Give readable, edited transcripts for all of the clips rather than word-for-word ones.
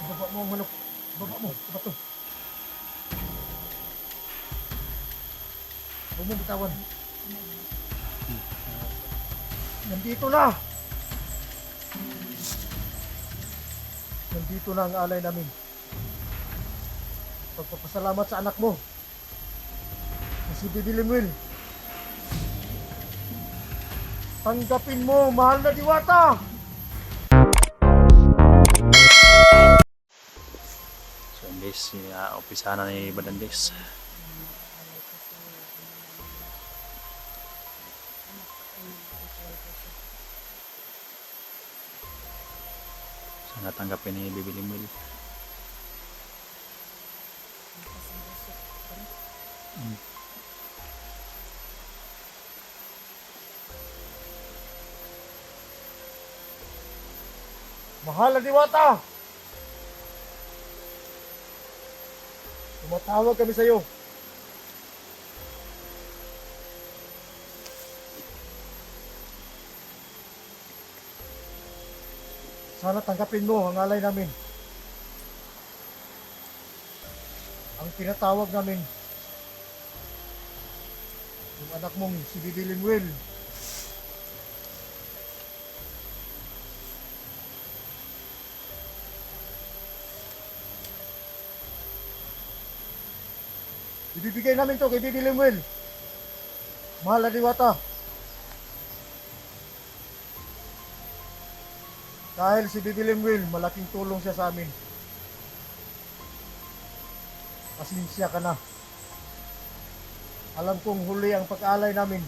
Baba mo ang manok. Baba mo. Baba to. Huwag mong bitawan. Nandito na. Nandito na ang alay namin. Pagpapasalamat sa anak mo. Si Bibi Lemuel. Tanggapin mo, mahal na diwata. So guys, umpisa na ni Badandes. So natanggapin ni Bibi Lemuel. Mahal na diwata. Tumatawag kami sa iyo. Sana tanggapin mo ang alay namin. Ang tinatawag namin, yung anak mong si Bibi Lemuel. Ibibigay namin to kay Bibi Lemuel. Mahal na diwata. Dahil si Bibi Lemuel, malaking tulong siya sa amin. Pasensya ka na. Alam kong huli ang pag-alay namin.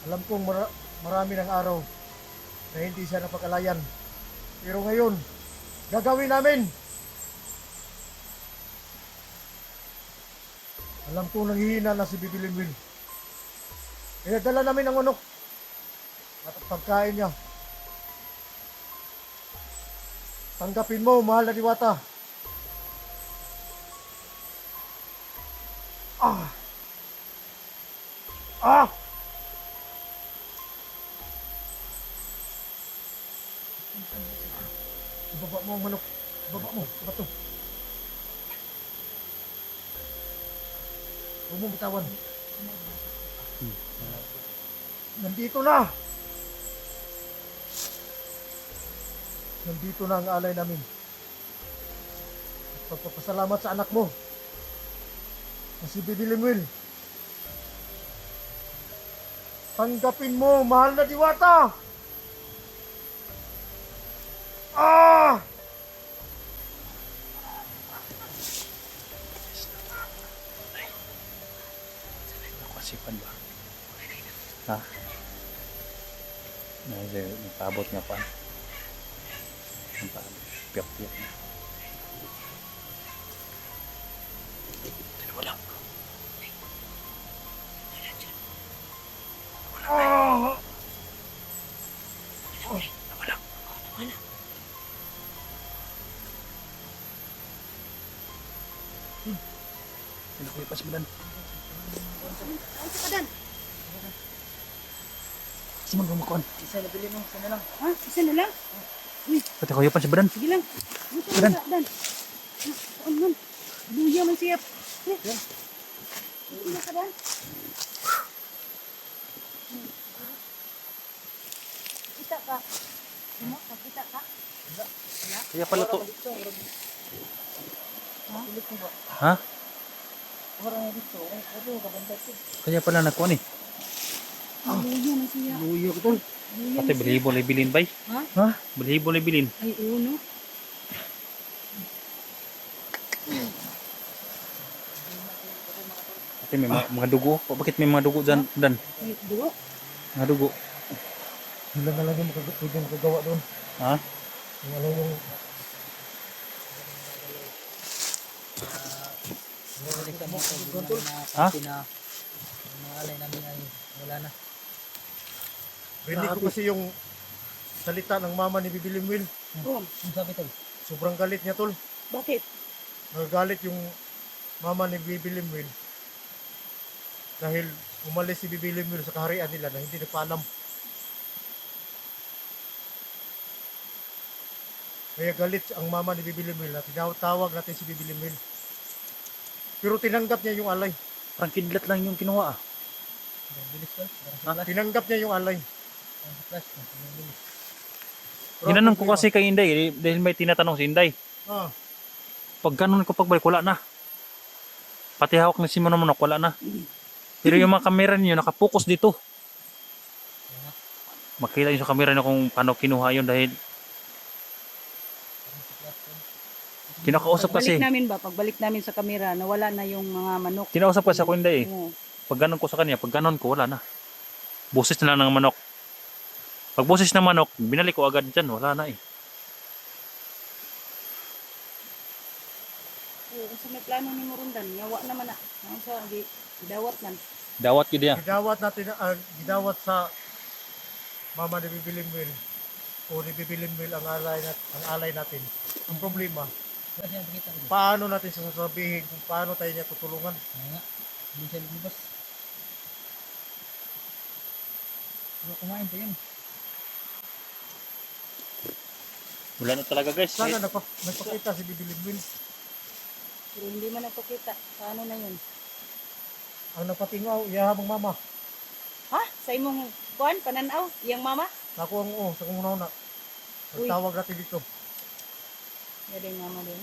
Alam kong marami ng araw na hindi siya napag-alayan. Pero ngayon, gagawin namin. Alam kong nanghihina na si Bibi Lemuel. Kaya dala namin ang manok at pagkain niya. Tanggapin mo, mahal na diwata. Ah! Ah! Ibaba mo ang manok. Ibaba mo. Ibaba to. Huwag mong bitawan. Nandito na. Nandito na ang alay namin. Pagpapasalamat sa anak mo na si Bibi Lemuel. Tanggapin mo, mahal na diwata. Ah! Nakasipan ba? Ha? Nagpaabot nga pa. Piyak-piyak na. Dalawa lang. Ah! Dalawa lang. Ano ko ipas mo dan? Ay, sa kadan. Simon gumakuan. Isa na bili mo, isa na lang. Ha? Isa na lang? Pati ko ipan sa badan. Sige lang. Ito Kadan. na, Dan. Ano man? Luya man siya. Yan. Ito na, kadan. Kita ka. Ano? Kita ka? Kaya pala to. Ha? Ha? Parang dito. Ano, kabantay ko. Kaya pala nakuha ni. Luya man siya. Luyo ko to. Luya Pati man siya. balibo na bilin bay. Ha? Ha? Balibo na bilin. Ay, oo, no? Pati may mga dugo. Bakit may mga dugo dyan? Dan? Ay, dugo. Mga dugo. Sila na lang yung pwede makagawa doon. Ha? Yung ano yung... Ha? Rinig ko kasi yung salita ng mama ni Bibi Lemuel. Oh, Sobrang galit niya, tol. bakit? Nagagalit yung mama ni Bibi Lemuel dahil umalis si Bibi Lemuel sa kaharian nila na hindi nagpaalam. Kaya galit ang mama ni Bibi Limil na tinatawag natin si Bibi Limil. Pero tinanggap niya yung alay. Parang kidlat lang yung kinuha ah. Tinanggap niya yung alay. Pero ang Ginanong ko problema- kasi kay Inday dahil may tinatanong si Inday. Ah, Pag ganun ko pagbalik, wala na. Pati hawak na si Manok, wala na. Pero yung mga kamera niyo nakapokus dito. Makita niyo sa kamera niyo kung paano kinuha yun dahil kinakausap kasi. Pagbalik namin ba? Pagbalik namin sa kamera, nawala na yung mga manok. Kinausap kasi ako Inday eh. Oo. Pag ganun ko sa kanya, pag ganun ko, wala na. Boses na lang ng manok. Pag boses ng manok, binalik ko agad dyan, wala na eh. Oo, kung sa may plano ni Morundan, yawa naman na. Ano sa gidawat man. Dawat yun diya. gidawat sa mama ni Bibi Limil o ni Bibi Limil ang alay natin. Ang problema, paano natin sasabihin kung paano tayo niya tutulungan? Hindi siya lumabas. Pero kumain pa yun. Wala na talaga guys. Sana nagpakita si Bibi Limil. Pero hindi man napakita. Paano na yun? Ang napatingaw, iyahabang mama. Ha? Sa imong kuan, pananaw? Iyang mama? Ako ang sa kumunaw na. Uy. Nagtawag natin dito. Yan din mama din.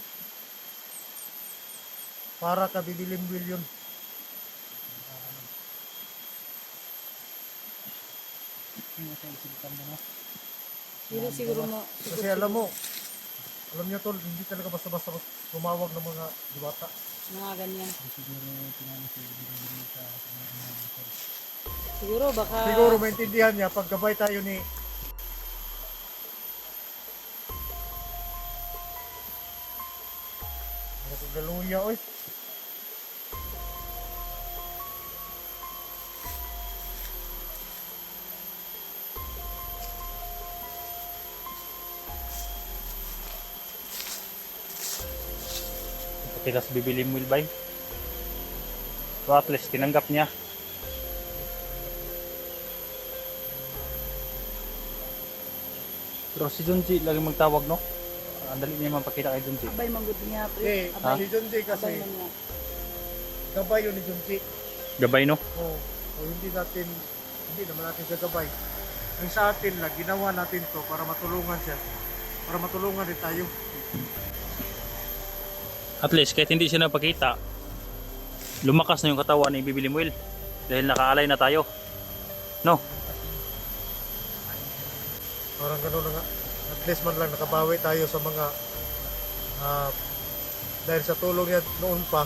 Para ka Bibi Limil yun. Yung sa isipan mo, no? Siguro mo. Kasi alam niyo tol, hindi talaga basta-basta tumawag ng mga diwata. Mga ganyan. Hindi siguro tinanong si Bidin sa mga motor. Siguro baka... Siguro maintindihan niya pag gabay tayo ni Galuya, oy. Kita sa bibili mo bay. So at least tinanggap niya. Pero si Junji lagi magtawag no? Ang dali niya mapakita kay Junji. Abay manggod niya, pre. Eh, Ha? si Junji Abay kasi, man niya. gabay yun ni Junji. Gabay no? O hindi naman natin siya gabay. Ang sa atin lang, ginawa natin to para matulungan siya. Para matulungan din tayo. At least kahit hindi siya napakita, lumakas na yung katawan ni Bibi Limuel dahil nakaalay na tayo. No? Parang gano'n na nga. At least man lang nakabawi tayo sa mga dahil sa tulong niya noon pa.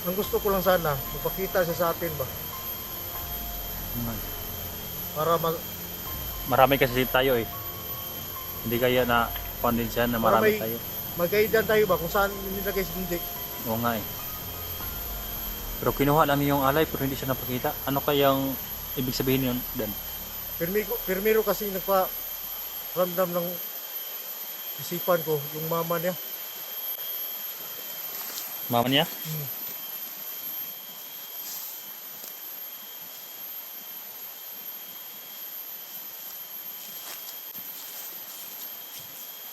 Ang gusto ko lang sana, magpakita siya sa atin ba? Para Marami kasi tayo eh. Hindi kaya na din siya na Para marami may- tayo. mag-guidean tayo ba kung saan nilagay si Junji? Oo nga eh. Pero kinuha lang yung alay pero hindi siya napakita. Ano kayang ibig sabihin yun Dan? Pirmiro kasi nagpa-ramdam ng isipan ko, yung mama niya. Mama niya?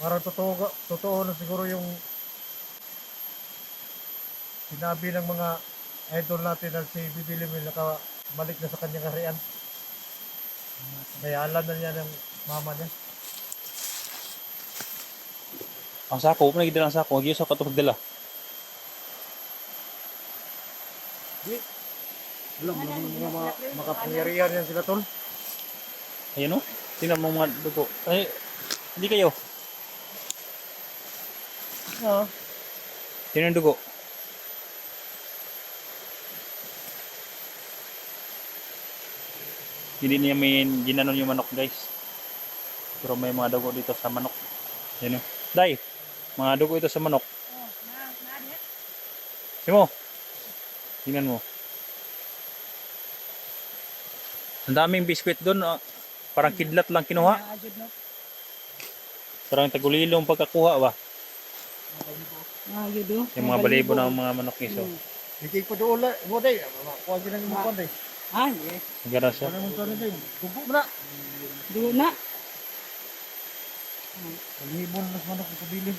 Parang totoo na siguro yung sinabi ng mga idol natin na si Bibi Limil nakabalik na sa kanyang harian. Kaya alam na niya ng mama niya. Ang sako, kung nagdala ang sako, huwag sa kato magdala. Alam mo, mga makapangyarihan yan sila tol. Ayan o, tingnan mo mga dugo. Ay, hindi kayo. Ah, Tingnan yung dugo. Hindi niya may ginanon yung manok guys. Pero may mga dugo dito sa manok. Ayan o. Day, mga dugo ito sa manok. Oh, na dia. Simo. Tingnan mo. Ang daming biskwit doon. Parang kidlat lang kinuha. Naajud no. Parang tagulilong pagkakuha ba? Naajud do. Yung mga balibo ng mga manok iso. ikay ko doon ulit. Mo day, kuha din ang imukan day. Ah, yes. Gano'n siya. Ano mo tayo day? Tubo mo na. Doon na. Kalihibon mas manok ang pabilin.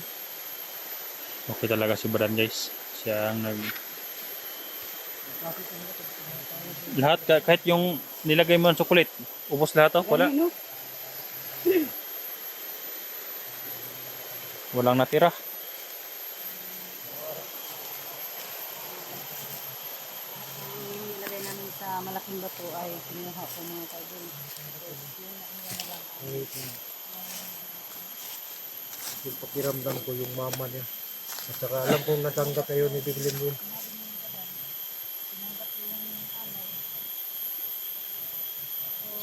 Okay talaga si Brad guys. Siya ang lahat kahit yung nilagay mo ng chocolate, ubos lahat oh, wala. Gani, no? Walang natira. Yung nilagay namin sa malaking bato ay kinuha ko mga kaibon. Tapos yun na lang. Yung pakiramdam ko yung mama niya. At saka alam kong natanggap kayo ni Bibilin Will.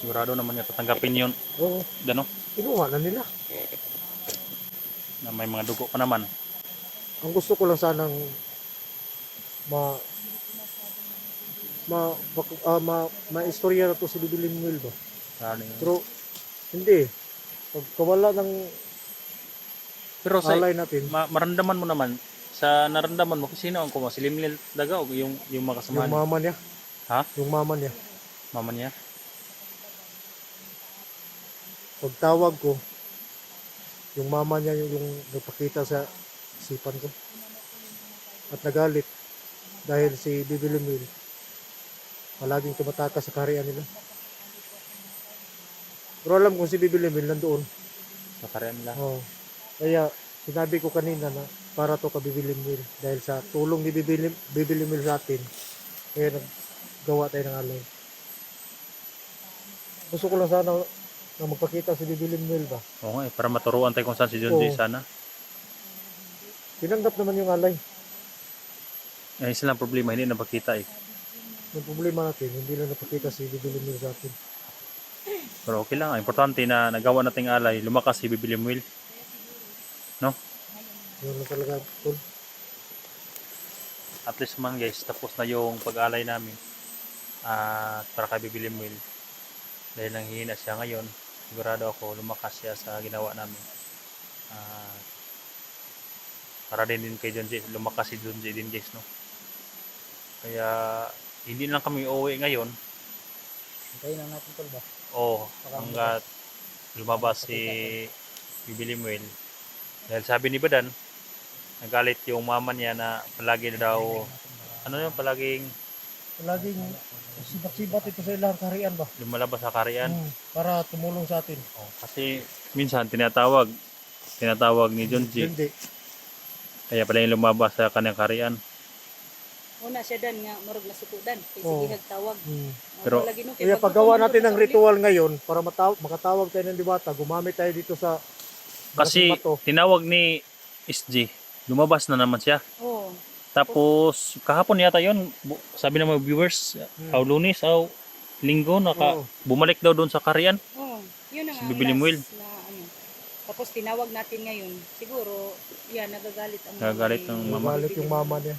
Sigurado naman niya tatanggapin yun. Oo, Dano, kinuha na nila. na may mga dugo pa naman. Ang gusto ko lang sanang ma ma istorya na to si Bibilin Will ba? Ano yun. Pero hindi. Pagkawala ng Pero sa alay natin, maramdaman mo naman, sa naramdaman mo, kung sino ang kuma, si Limlil Daga o yung yung makasamahan? mama niya. Ha? Yung mama niya. Mama niya? Pagtawag ko, yung mama niya yung nagpakita sa isipan ko. At nagalit dahil si Bibilin Will palaging tumatakas sa kaharian nila. Pero alam kong si Bibilin Will nandoon. Sa karyan nila. Oh. Kaya sinabi ko kanina na para to ka Bibilin Will dahil sa tulong ni Bibilin Will sa atin. Kaya naggawa tayo ng alay. Gusto ko lang sana na magpakita si Bibilin Will ba. Oo nga eh, para maturuan tayo kung saan si John Jay Oo. sana. Tinanggap naman yung alay. Eh, isa lang problema, hindi napakita eh. Yung problema natin, hindi lang napakita si Bibilin Will sa atin. Pero okay lang, ang importante na nagawa nating alay, lumakas si Bibilin Will. No? Yun lang talaga, tol. At least man guys, tapos na yung pag-alay namin. Para kay Bibilin Will. Dahil nanghihina siya ngayon, sigurado ako lumakas siya sa ginawa namin. Para din kay John Jay, lumakas si John Jay din guys, no? Kaya hindi lang kami uuwi ngayon. Hintayin lang natin tol ba? Hanggat lumabas si Bibilin Will. Dahil sabi ni Badan, nagalit yung mama niya na palagi na daw, ano yun, palaging Palaging sibat-sibat ito sa ilang kaharian ba? lumalabas sa karian. Para tumulong sa atin. Kasi minsan tinatawag ni John Jay, Hindi. kaya pala yung lumabas sa kanyang karian. Una siya dan nga murag nasukudan kay Oo. sige tawag. Pero- Kaya paggawa natin ng ritual ngayon, para makatawag tayo ng diwata, gumamit tayo dito sa Kasi bato. tinawag ni SG, lumabas na naman siya. Oo. Tapos kahapon yata yon, sabi ng mga viewers, aw Lunes, aw Linggo, Oo. bumalik daw doon sa karian. Oo. Yun ang Si Bibilin Will. last na ano. Tapos tinawag natin ngayon. Siguro yan nagagalit ang Nagagalit ang mama. Galit yung mama niya.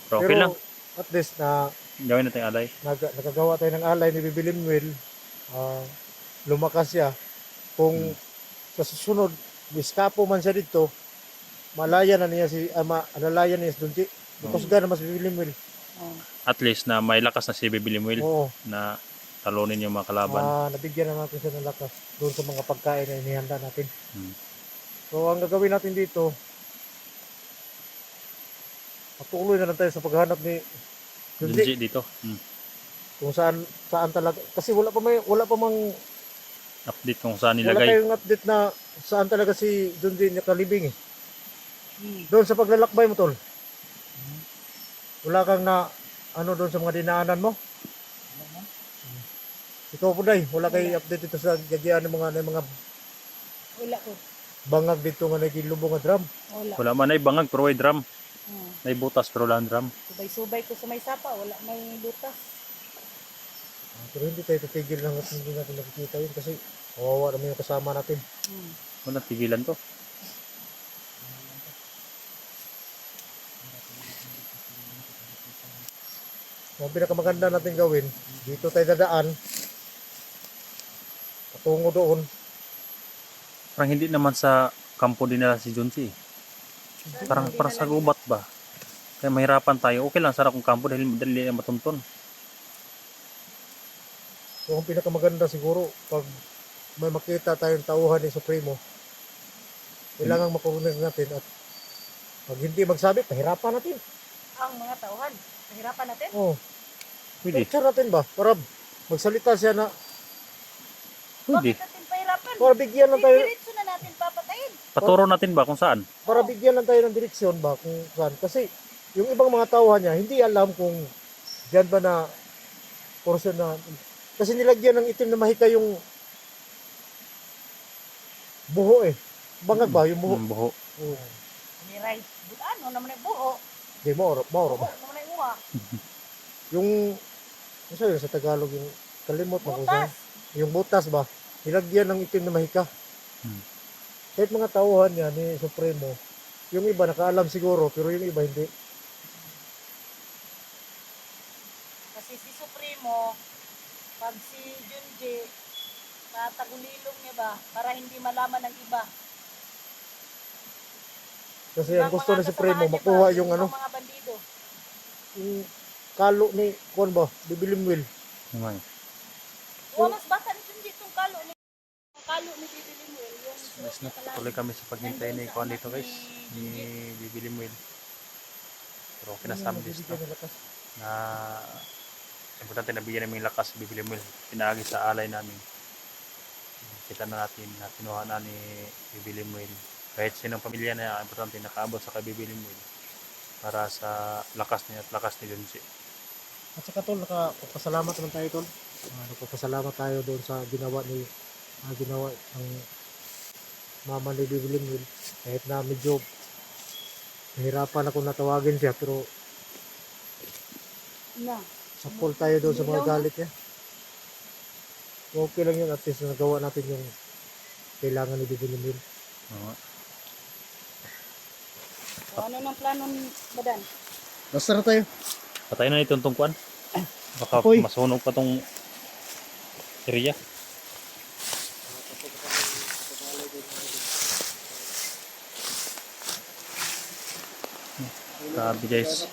Pero okay lang, at least na gawin natin alay. nakagawa tayo ng alay ni Bibilin Will, lumakas siya. Kung sa susunod, iskapo man siya dito, malaya na niya alalayan niya si Dunji. Because gana mas Bibilin Will. Oo. At least na may lakas na si Bibilin Will Oo. na talunin yung mga kalaban. Nabigyan na natin siya ng lakas doon sa mga pagkain na inihanda natin. Hmm. So, ang gagawin natin dito, patuloy na lang tayo sa paghanap ni Dunji. Junji dito. Kung saan talaga. Kasi wala pa mang Update kung saan wala nilagay. tayong update na saan talaga si Dunji nakalibing eh. Hmm. Doon sa paglalakbay mo, tol. Wala kang na doon sa mga dinaanan mo. Ikaw po day, wala kay update dito sa gagian ng mga Wala ko. bangag dito nga nagilubong nga drum. Wala. Wala man ay bangag pero may drum. Oo. May butas pero wala drum. Subay-subay ko sa may sapa, wala may butas. Pero hindi tayo titigil lang at hindi natin nakikita yun kasi kawawa naman yung kasama natin. Hmm. Wala tigilan to. Ang pinakamaganda natin gawin, dito tayo dadaan, patungo doon. Parang hindi naman sa kampo din nila si Junji. Parang para sa gubat ba? Kaya mahirapan tayo. Okay lang sana kung kampo dahil madali na matunton. So ang pinakamaganda siguro, pag may makita tayong tauhan ni Supremo, kailangan makukunin natin at pag hindi magsabi, pahirapan natin. Ang mga tauhan, nahirapan natin. Oh, Pwede. picture natin ba? Para magsalita siya na, Pwede. Bakit natin pahirapan? para bigyan lang tayo, Diretso na natin papatayin. Paturo natin ba kung saan? para bigyan lang tayo ng direksyon ba kung saan. Kasi yung ibang mga tauhan niya, hindi alam kung diyan ba na portion na, kasi nilagyan ng itim na mahika yung buho eh. Bangag ba yung buho? Ang buho. Oh. Ni right. Ano naman yung buho? Di maoro Buho ba? naman yung uwa. Yung, ano sabi sa Tagalog, yung kalimot mo kung saan. Butas. Yung butas ba? Nilagyan ng itim na mahika. Hmm. Kahit mga tauhan niya ni Supremo, yung iba nakaalam siguro, pero yung iba hindi. Kasi si Supremo, pag si Junji, tatagulilong niya ba, para hindi malaman ng iba. Kasi ang Ibang gusto mga ni Supremo, kasamahan niya makuha ba, yung ano, ibang mga bandido. yung kalo ni, kuwan ba, Bibilimwil. Naman. Mas bata ni Junji itong kalo ni Bibilimuel. Yung Guys, na tuloy kami sa paghintay ni Kuan dito guys. Ni Bibilimwil. Pero okay na sa amin this Bibigyan ng lakas. na importante na bigyan namin lakas si Bibilimwil. Pinaagi sa alay namin. Kita na natin na kinuha na ni Bibilimwil. Kahit sinong pamilya na importante nakaabot sa kay Bibilimwil para sa lakas niya at lakas ni Junji. At saka tol, nakapasalamat naman tayo tol. Nagpapasalamat tayo doon sa ginawa ng mama ni Bibilimwil. Kahit na medyo nahirapan ako natawagin siya, pero na. support tayo doon sa mga galit niya. Okay lang yun, at least nagawa natin yung kailangan ni Bibilimwil. Oo. So, ano ng plano ni Badan? Basta na tayo. Patayin na itong Kuan. Baka Apoy. masunog pa tong area. Grabe guys.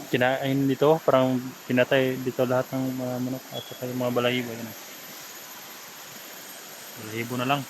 Kinain dito, parang pinatay dito lahat ng mga manok at saka yung mga balahibo. Yan. Balahibo na lang.